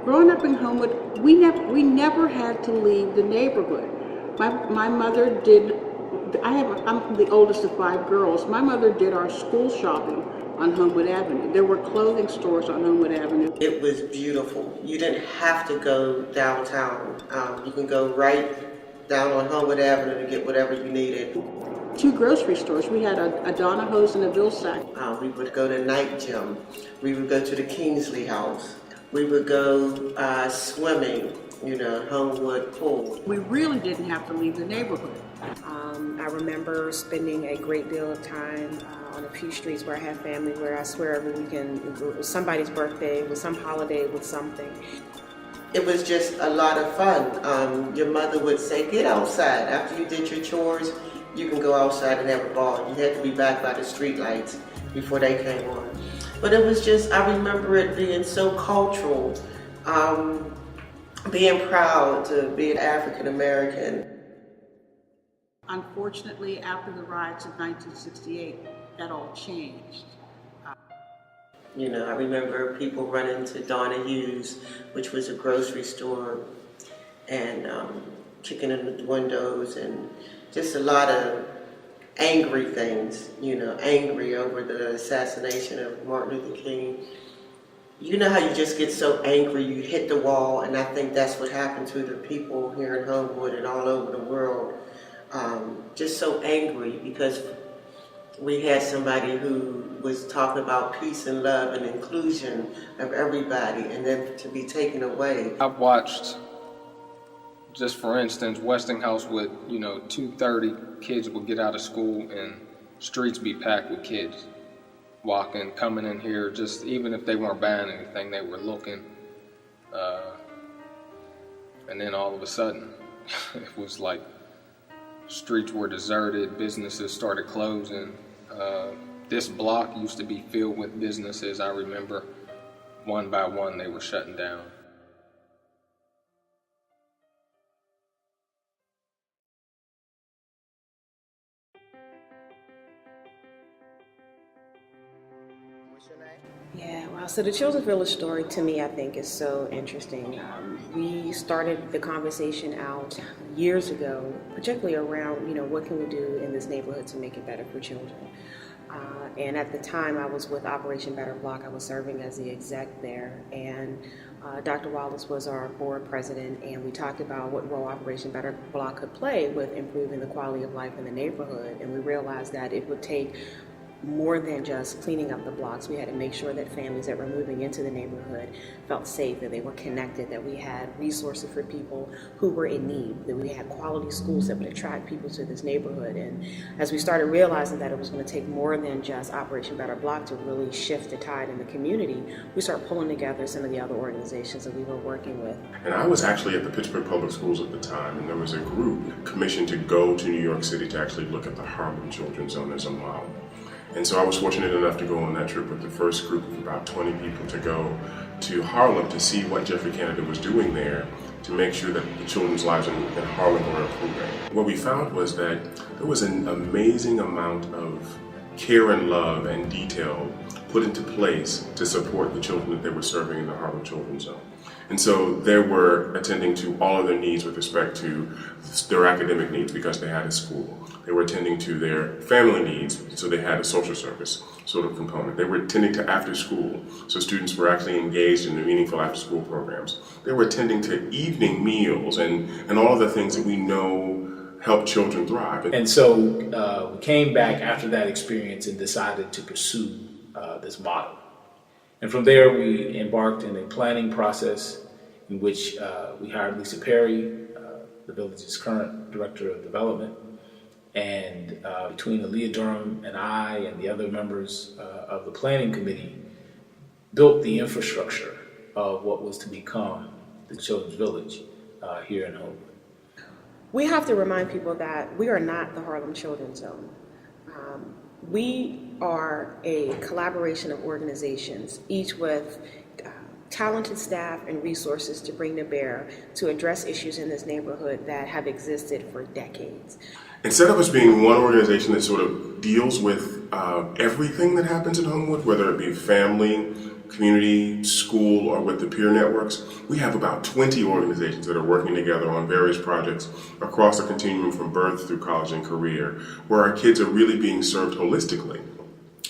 Growing up in Homewood, we never had to leave the neighborhood. My mother did. I'm the oldest of 5 girls. My mother did our school shopping on Homewood Avenue. There were clothing stores on Homewood Avenue. It was beautiful. You didn't have to go downtown. You can go right down on Homewood Avenue to get whatever you needed. 2 grocery stores. We had a Donahoe's and a Vilsack. We would go to night gym. We would go to the Kingsley House. We would go swimming, Homewood pool. We really didn't have to leave the neighborhood. I remember spending a great deal of time on a few streets where I had family, where I swear every weekend it was somebody's birthday, it was some holiday, with something. It was just a lot of fun. Your mother would say, get outside. After you did your chores, you can go outside and have a ball. You had to be back by the street lights before they came on. But it was just, I remember it being so cultural, being proud to be an African American. Unfortunately, after the riots of 1968, that all changed. I remember people running to Donahue's, which was a grocery store, and kicking in the windows, and just a lot of angry things, angry over the assassination of Martin Luther King. You know how you just get so angry, you hit the wall, and I think that's what happened to the people here in Homewood and all over the world. Just so angry because we had somebody who was talking about peace and love and inclusion of everybody, and then to be taken away. I've watched, just for instance, Westinghouse would, 2:30 kids would get out of school and streets be packed with kids walking, coming in here, just even if they weren't buying anything, they were looking. And then all of a sudden, it was like streets were deserted, businesses started closing. This block used to be filled with businesses. I remember one by one they were shutting down. Yeah, wow. So the Children's Village story, to me, I think is so interesting. We started the conversation out years ago, particularly around, what can we do in this neighborhood to make it better for children? And at the time, I was with Operation Better Block. I was serving as the exec there, and Dr. Wallace was our board president, and we talked about what role Operation Better Block could play with improving the quality of life in the neighborhood. And we realized that it would take more than just cleaning up the blocks. We had to make sure that families that were moving into the neighborhood felt safe, that they were connected, that we had resources for people who were in need, that we had quality schools that would attract people to this neighborhood. And as we started realizing that it was going to take more than just Operation Better Block to really shift the tide in the community, we started pulling together some of the other organizations that we were working with. And I was actually at the Pittsburgh Public Schools at the time, and there was a group commissioned to go to New York City to actually look at the Harlem Children's Zone as a model. And so I was fortunate enough to go on that trip with the first group of about 20 people to go to Harlem to see what Jeffrey Kennedy was doing there to make sure that the children's lives in Harlem were improving. What we found was that there was an amazing amount of care and love and detail put into place to support the children that they were serving in the Harlem Children's Zone. And so they were attending to all of their needs with respect to their academic needs because they had a school. They were attending to their family needs, so they had a social service sort of component. They were attending to after school, so students were actually engaged in the meaningful after school programs. They were attending to evening meals and all of the things that we know help children thrive. And so we came back after that experience and decided to pursue this model. And from there, we embarked in a planning process in which we hired Lisa Perry, the village's current director of development. And between Aaliyah Durham and I and the other members of the planning committee, built the infrastructure of what was to become the Children's Village here in Homewood. We have to remind people that we are not the Harlem Children's Zone. We are a collaboration of organizations, each with talented staff and resources to bring to bear to address issues in this neighborhood that have existed for decades. Instead of us being one organization that sort of deals with everything that happens in Homewood, whether it be family, community, school, or with the peer networks, we have about 20 organizations that are working together on various projects across the continuum from birth through college and career, where our kids are really being served holistically.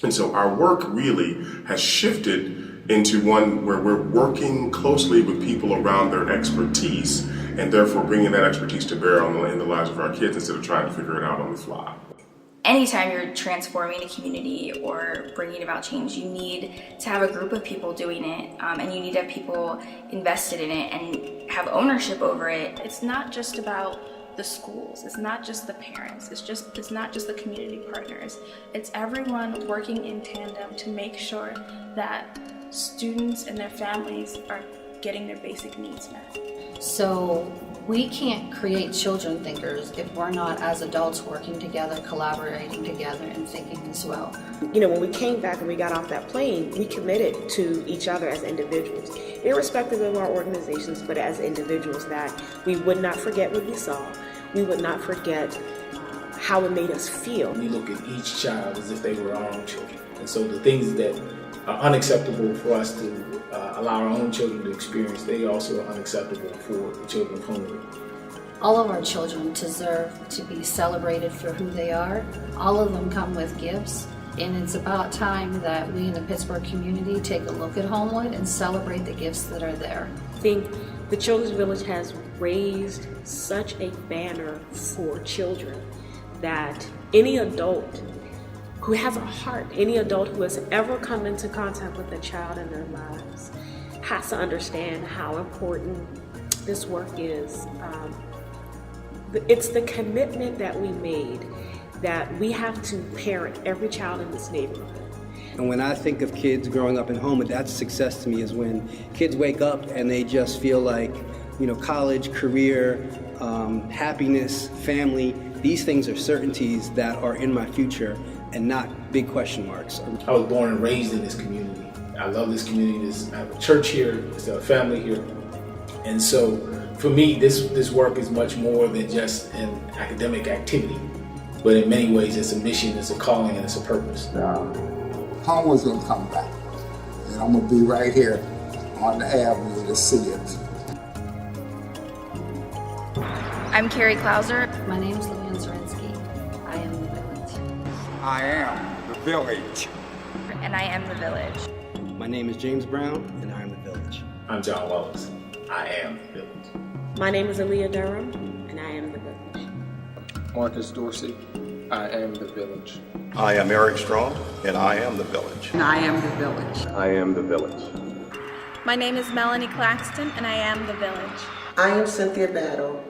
And so our work really has shifted into one where we're working closely with people around their expertise and therefore bringing that expertise to bear in the lives of our kids instead of trying to figure it out on the fly. Anytime you're transforming a community or bringing about change, you need to have a group of people doing it, and you need to have people invested in it and have ownership over it. It's not just about the schools, it's not just the parents, it's not just the community partners. It's everyone working in tandem to make sure that students and their families are getting their basic needs met. So we can't create children thinkers if we're not, as adults, working together, collaborating together, and thinking as well. You know, when we came back and we got off that plane, we committed to each other as individuals, irrespective of our organizations, but as individuals, that we would not forget what we saw. We would not forget how it made us feel. We look at each child as if they were our own children. And so the things that are unacceptable for us to allow our own children to experience, they also are unacceptable for the children of Homewood. All of our children deserve to be celebrated for who they are. All of them come with gifts, and it's about time that we in the Pittsburgh community take a look at Homewood and celebrate the gifts that are there. I think the Children's Village has raised such a banner for children that any adult who has a heart, any adult who has ever come into contact with a child in their lives has to understand how important this work is. It's the commitment that we made that we have to parent every child in this neighborhood. And when I think of kids growing up in Homewood, that's success to me, is when kids wake up and they just feel like, you know, college, career, happiness, family, these things are certainties that are in my future and not big question marks. I was born and raised in this community. I love this community. I have a church here, there's a family here. And so for me, this work is much more than just an academic activity, but in many ways it's a mission, it's a calling, and it's a purpose. Homewood's gonna come back, and I'm gonna be right here on the avenue to see it. I'm Carrie Klauser. My name is Luann Zorinsky. I am the village. I am the village. And I am the village. My name is James Brown, and I am the village. I'm John Wallace. I am the village. My name is Aaliyah Durham, and I am the village. Marcus Dorsey, I am the village. I am Eric Strong, and I am the village. And I am the village. I am the village. My name is Melanie Claxton, and I am the village. I am Cynthia Battle,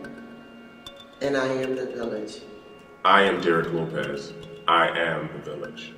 and I am the village. I am Derek Lopez. I am the village.